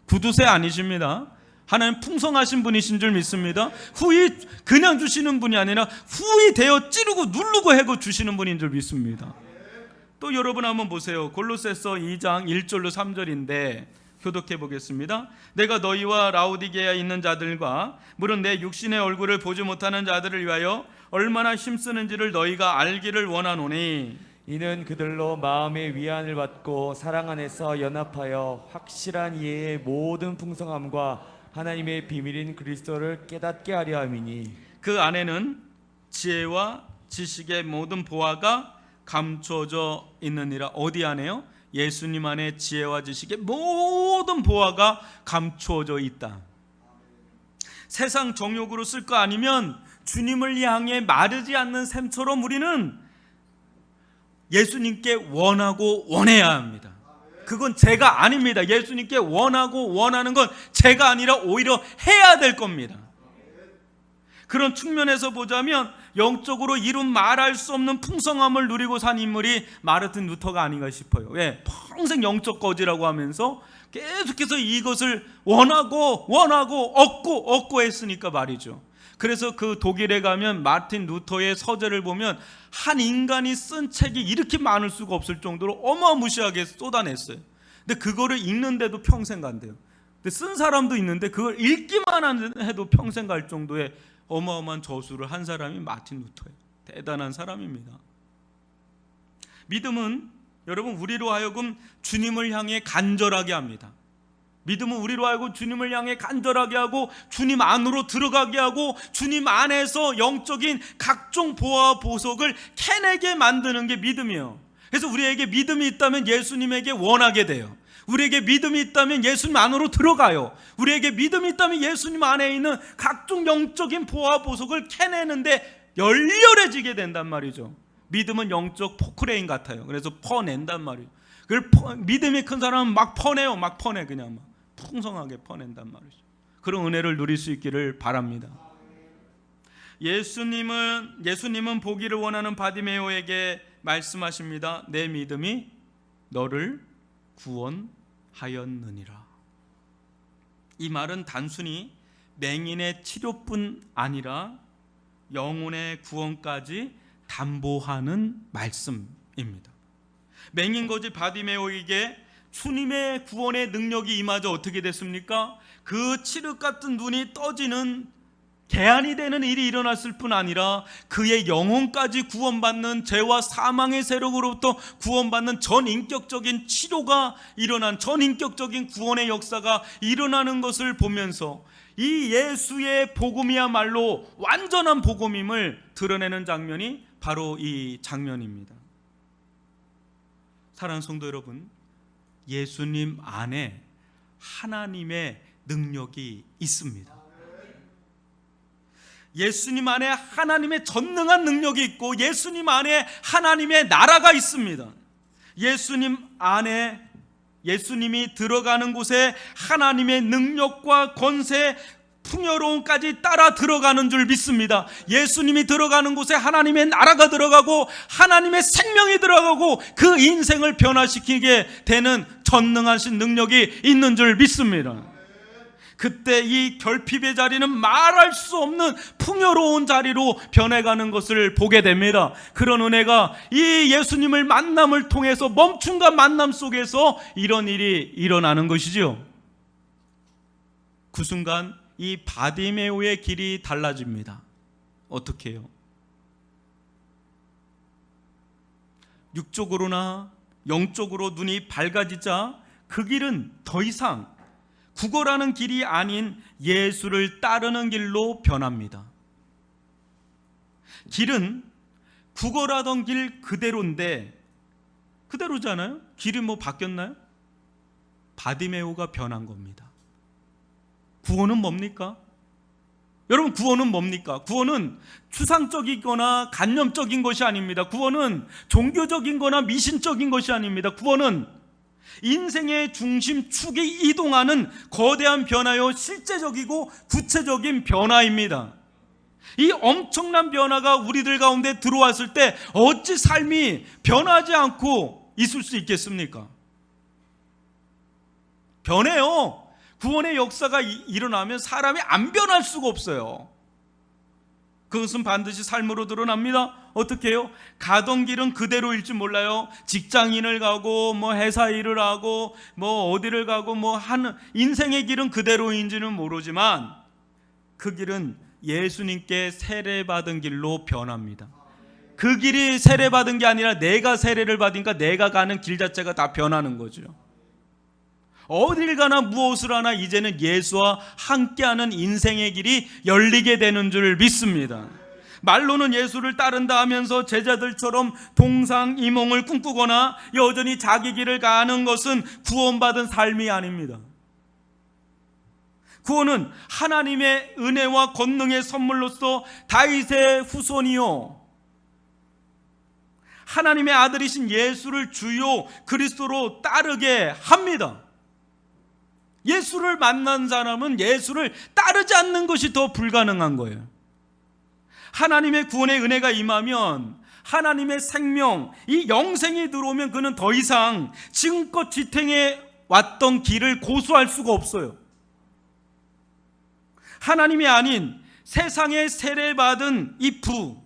구두쇠 아니십니다. 하나님 풍성하신 분이신 줄 믿습니다. 후히 그냥 주시는 분이 아니라 후히 되어 찌르고 누르고 해고 주시는 분인 줄 믿습니다. 또 여러분 한번 보세요. 골로새서 2장 1절로 3절인데 교독해 보겠습니다. 내가 너희와 라오디게아에 있는 자들과 물론 내 육신의 얼굴을 보지 못하는 자들을 위하여 얼마나 힘쓰는지를 너희가 알기를 원하노니, 이는 그들로 마음의 위안을 받고 사랑 안에서 연합하여 확실한 이해의 모든 풍성함과 하나님의 비밀인 그리스도를 깨닫게 하려 함이니, 그 안에는 지혜와 지식의 모든 보화가 감춰져 있느니라. 어디 안에요? 예수님 안에 지혜와 지식의 모든 보화가 감추어져 있다. 세상 정욕으로 쓸 거 아니면 주님을 향해 마르지 않는 샘처럼 우리는 예수님께 원하고 원해야 합니다. 그건 제가 아닙니다. 예수님께 원하고 원하는 건 제가 아니라 오히려 해야 될 겁니다. 그런 측면에서 보자면 영적으로 이루 말할 수 없는 풍성함을 누리고 산 인물이 마르틴 루터가 아닌가 싶어요. 왜? 평생 영적 거지라고 하면서 계속해서 이것을 원하고 얻고 했으니까 말이죠. 그래서 그 독일에 가면 마르틴 루터의 서재를 보면 한 인간이 쓴 책이 이렇게 많을 수가 없을 정도로 어마무시하게 쏟아냈어요. 근데 그거를 읽는데도 평생 간대요. 근데 쓴 사람도 있는데 그걸 읽기만 해도 평생 갈 정도의 어마어마한 저수를 한 사람이 마틴 루터예요. 대단한 사람입니다. 믿음은 여러분 우리로 하여금 주님을 향해 간절하게 합니다. 믿음은 우리로 하여금 주님을 향해 간절하게 하고 주님 안으로 들어가게 하고 주님 안에서 영적인 각종 보화와 보석을 캐내게 만드는 게 믿음이에요. 그래서 우리에게 믿음이 있다면 예수님에게 원하게 돼요. 우리에게 믿음이 있다면 예수님 안으로 들어가요. 우리에게 믿음이 있다면 예수님 안에 있는 각종 영적인 보화 보석을 캐내는데 열렬해지게 된단 말이죠. 믿음은 영적 포크레인 같아요. 그래서 퍼낸단 말이에요. 믿음이 큰 사람은 막 퍼내요. 막 퍼내 그냥 막 풍성하게 퍼낸단 말이죠. 그런 은혜를 누릴 수 있기를 바랍니다. 예수님은 보기를 원하는 바디메오에게 말씀하십니다. 내 믿음이 너를 구원하였느니라. 이 말은 단순히 맹인의 치료뿐 아니라 영혼의 구원까지 담보하는 말씀입니다. 맹인 거지 바디메오에게 주님의 구원의 능력이 임하자 어떻게 됐습니까? 그 칠흑 같은 눈이 떠지는 개안이 되는 일이 일어났을 뿐 아니라 그의 영혼까지 구원받는, 죄와 사망의 세력으로부터 구원받는 전인격적인 치료가 일어난, 전인격적인 구원의 역사가 일어나는 것을 보면서 이 예수의 복음이야말로 완전한 복음임을 드러내는 장면이 바로 이 장면입니다. 사랑하는 성도 여러분, 예수님 안에 하나님의 능력이 있습니다. 예수님 안에 하나님의 전능한 능력이 있고 예수님 안에 하나님의 나라가 있습니다. 예수님 안에, 예수님이 들어가는 곳에 하나님의 능력과 권세, 풍요로움까지 따라 들어가는 줄 믿습니다. 예수님이 들어가는 곳에 하나님의 나라가 들어가고 하나님의 생명이 들어가고 그 인생을 변화시키게 되는 전능하신 능력이 있는 줄 믿습니다. 그때 이 결핍의 자리는 말할 수 없는 풍요로운 자리로 변해가는 것을 보게 됩니다. 그런 은혜가 이 예수님을 만남을 통해서, 멈춤과 만남 속에서 이런 일이 일어나는 것이죠. 그 순간 이 바디메오의 길이 달라집니다. 어떻게 해요? 육적으로나 영적으로 눈이 밝아지자 그 길은 더 이상 국어라는 길이 아닌 예수를 따르는 길로 변합니다. 길은 국어라던 길 그대로인데, 그대로잖아요. 길이 뭐 바뀌었나요? 바디메오가 변한 겁니다. 구원은 뭡니까? 여러분, 구원은 뭡니까? 구원은 추상적이거나 간념적인 것이 아닙니다. 구원은 종교적인 거나 미신적인 것이 아닙니다. 구원은 인생의 중심축이 이동하는 거대한 변화요, 실제적이고 구체적인 변화입니다. 이 엄청난 변화가 우리들 가운데 들어왔을 때 어찌 삶이 변하지 않고 있을 수 있겠습니까? 변해요. 구원의 역사가 일어나면 사람이 안 변할 수가 없어요. 그것은 반드시 삶으로 드러납니다. 어떻게 해요? 가던 길은 그대로일지 몰라요. 직장인을 가고 뭐 회사 일을 하고 뭐 어디를 가고 뭐 하는 인생의 길은 그대로인지는 모르지만 그 길은 예수님께 세례받은 길로 변합니다. 그 길이 세례받은 게 아니라 내가 세례를 받으니까 내가 가는 길 자체가 다 변하는 거죠. 어딜 가나 무엇을 하나 이제는 예수와 함께하는 인생의 길이 열리게 되는 줄 믿습니다. 말로는 예수를 따른다 하면서 제자들처럼 동상이몽을 꿈꾸거나 여전히 자기 길을 가는 것은 구원받은 삶이 아닙니다. 구원은 하나님의 은혜와 권능의 선물로서 다윗의 후손이요, 하나님의 아들이신 예수를 주요 그리스도로 따르게 합니다. 예수를 만난 사람은 예수를 따르지 않는 것이 더 불가능한 거예요. 하나님의 구원의 은혜가 임하면, 하나님의 생명, 이 영생이 들어오면 그는 더 이상 지금껏 지탱해 왔던 길을 고수할 수가 없어요. 하나님이 아닌 세상에 세례받은 이 부,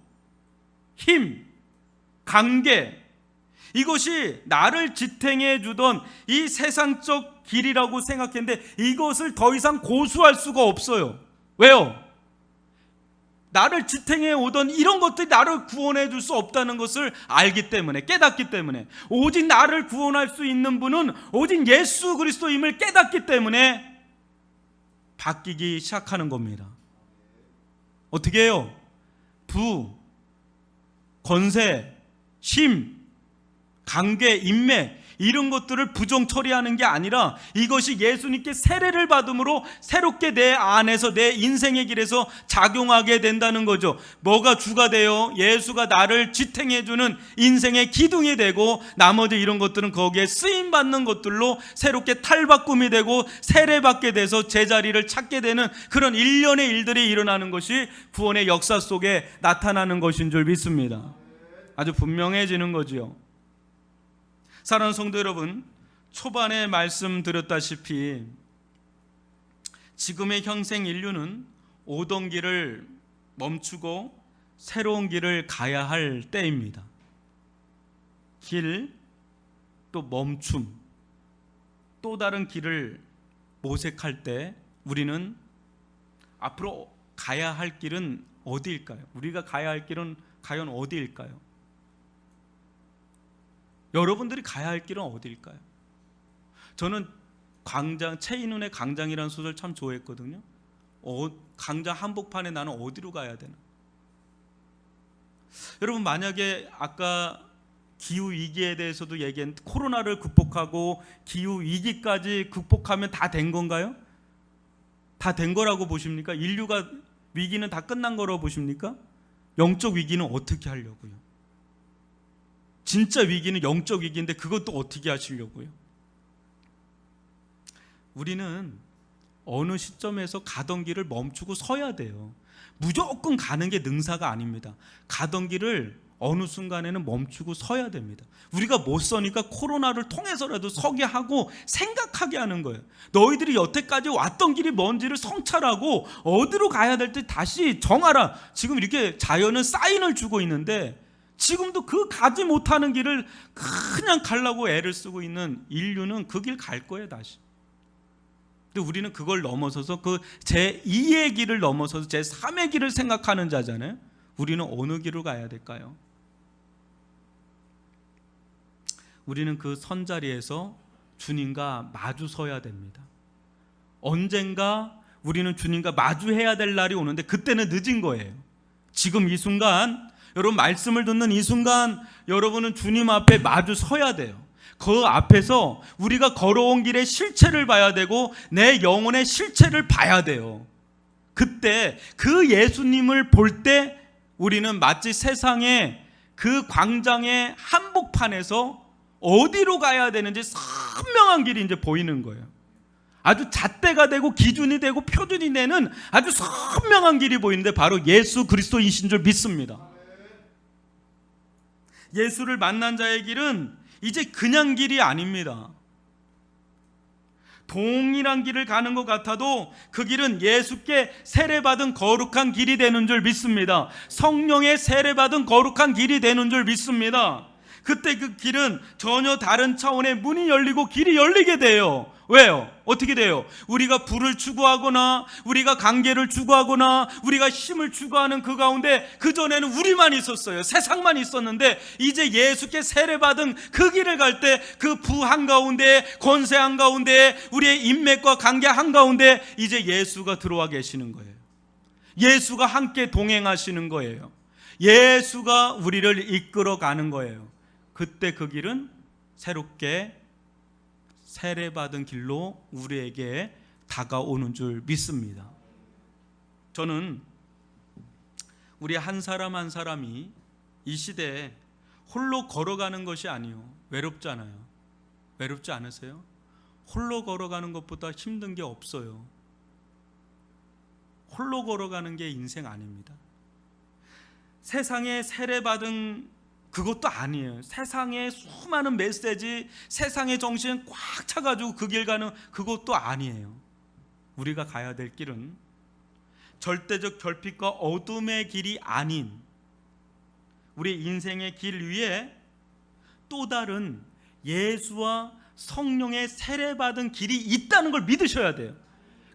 힘, 관계, 이것이 나를 지탱해 주던 이 세상적 길이라고 생각했는데 이것을 더 이상 고수할 수가 없어요. 왜요? 나를 지탱해 오던 이런 것들이 나를 구원해 줄 수 없다는 것을 알기 때문에, 깨닫기 때문에, 오직 나를 구원할 수 있는 분은 오직 예수 그리스도임을 깨닫기 때문에 바뀌기 시작하는 겁니다. 어떻게 해요? 부, 권세, 힘, 관계, 인맥, 이런 것들을 부정 처리하는 게 아니라 이것이 예수님께 세례를 받음으로 새롭게 내 안에서 내 인생의 길에서 작용하게 된다는 거죠. 뭐가 주가 돼요? 예수가 나를 지탱해주는 인생의 기둥이 되고 나머지 이런 것들은 거기에 쓰임받는 것들로 새롭게 탈바꿈이 되고 세례받게 돼서 제자리를 찾게 되는 그런 일련의 일들이 일어나는 것이 구원의 역사 속에 나타나는 것인 줄 믿습니다. 아주 분명해지는 거지요. 사랑하는 성도 여러분, 초반에 말씀드렸다시피 지금의 현생 인류는 오던 길을 멈추고 새로운 길을 가야 할 때입니다. 길, 또 멈춤, 또 다른 길을 모색할 때 우리는 앞으로 가야 할 길은 어디일까요? 우리가 가야 할 길은 과연 어디일까요? 여러분들이 가야 할 길은 어디일까요? 저는 강장, 최인훈의 강장이라는 소설 참 좋아했거든요. 강장 한복판에 나는 어디로 가야 되나? 여러분, 만약에 아까 기후위기에 대해서도 얘기한 코로나를 극복하고 기후위기까지 극복하면 다 된 건가요? 다 된 거라고 보십니까? 인류가 위기는 다 끝난 거라고 보십니까? 영적 위기는 어떻게 하려고요? 진짜 위기는 영적 위기인데 그것도 어떻게 하시려고요? 우리는 어느 시점에서 가던 길을 멈추고 서야 돼요. 무조건 가는 게 능사가 아닙니다. 가던 길을 어느 순간에는 멈추고 서야 됩니다. 우리가 못 서니까 코로나를 통해서라도 서게 하고 생각하게 하는 거예요. 너희들이 여태까지 왔던 길이 뭔지를 성찰하고 어디로 가야 될 때 다시 정하라. 지금 이렇게 자연은 사인을 주고 있는데 지금도 그 가지 못하는 길을 그냥 가려고 애를 쓰고 있는 인류는 그 길 갈 거예요, 다시. 근데 우리는 그걸 넘어서서 그 제2의 길을 넘어서서 제3의 길을 생각하는 자잖아요. 우리는 어느 길로 가야 될까요? 우리는 그 선자리에서 주님과 마주 서야 됩니다. 언젠가 우리는 주님과 마주해야 될 날이 오는데 그때는 늦은 거예요. 지금 이 순간, 여러분 말씀을 듣는 이 순간 여러분은 주님 앞에 마주 서야 돼요. 그 앞에서 우리가 걸어온 길의 실체를 봐야 되고 내 영혼의 실체를 봐야 돼요. 그때 그 예수님을 볼 때 우리는 마치 세상의 그 광장의 한복판에서 어디로 가야 되는지 선명한 길이 이제 보이는 거예요. 아주 잣대가 되고 기준이 되고 표준이 되는 아주 선명한 길이 보이는데 바로 예수 그리스도이신 줄 믿습니다. 예수를 만난 자의 길은 이제 그냥 길이 아닙니다. 동일한 길을 가는 것 같아도 그 길은 예수께 세례받은 거룩한 길이 되는 줄 믿습니다. 성령의 세례받은 거룩한 길이 되는 줄 믿습니다. 그때 그 길은 전혀 다른 차원의 문이 열리고 길이 열리게 돼요. 왜요? 어떻게 돼요? 우리가 부를 추구하거나 우리가 관계를 추구하거나 우리가 힘을 추구하는 그 가운데 그전에는 우리만 있었어요. 세상만 있었는데 이제 예수께 세례받은 그 길을 갈 때 그 부 한가운데 권세 한가운데 우리의 인맥과 관계 한가운데 이제 예수가 들어와 계시는 거예요. 예수가 함께 동행하시는 거예요. 예수가 우리를 이끌어가는 거예요. 그때 그 길은 새롭게 세례받은 길로 우리에게 다가오는 줄 믿습니다. 저는 우리 한 사람 한 사람이 이 시대에 홀로 걸어가는 것이 아니요, 외롭잖아요. 외롭지 않으세요? 홀로 걸어가는 것보다 힘든 게 없어요. 홀로 걸어가는 게 인생 아닙니다. 세상에 세례받은 그것도 아니에요. 세상의 수많은 메시지, 세상의 정신 꽉 차가지고 그 길 가는 그것도 아니에요. 우리가 가야 될 길은 절대적 결핍과 어둠의 길이 아닌 우리 인생의 길 위에 또 다른 예수와 성령의 세례받은 길이 있다는 걸 믿으셔야 돼요.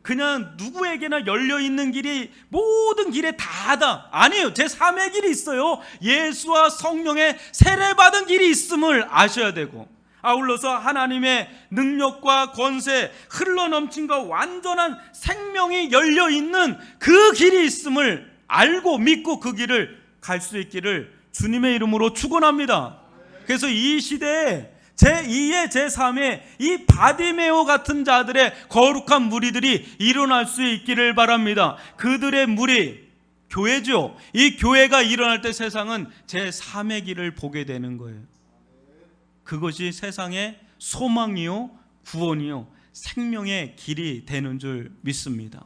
그냥 누구에게나 열려있는 길이 모든 길에 다하다 아니에요. 제3의 길이 있어요. 예수와 성령의 세례받은 길이 있음을 아셔야 되고 아울러서 하나님의 능력과 권세, 흘러넘침과 완전한 생명이 열려있는 그 길이 있음을 알고 믿고 그 길을 갈 수 있기를 주님의 이름으로 축원합니다. 그래서 이 시대에 제2의 제3의 이 바디메오 같은 자들의 거룩한 무리들이 일어날 수 있기를 바랍니다. 그들의 무리, 교회죠. 이 교회가 일어날 때 세상은 제3의 길을 보게 되는 거예요. 그것이 세상의 소망이요, 구원이요, 생명의 길이 되는 줄 믿습니다.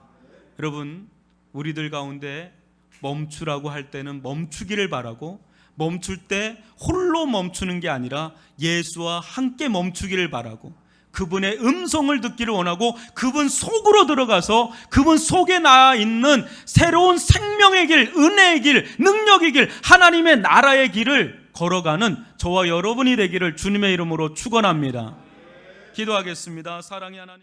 여러분, 우리들 가운데 멈추라고 할 때는 멈추기를 바라고, 멈출 때 홀로 멈추는 게 아니라 예수와 함께 멈추기를 바라고, 그분의 음성을 듣기를 원하고 그분 속으로 들어가서 그분 속에 나 있는 새로운 생명의 길, 은혜의 길, 능력의 길, 하나님의 나라의 길을 걸어가는 저와 여러분이 되기를 주님의 이름으로 축원합니다. 기도하겠습니다. 사랑의 하나님.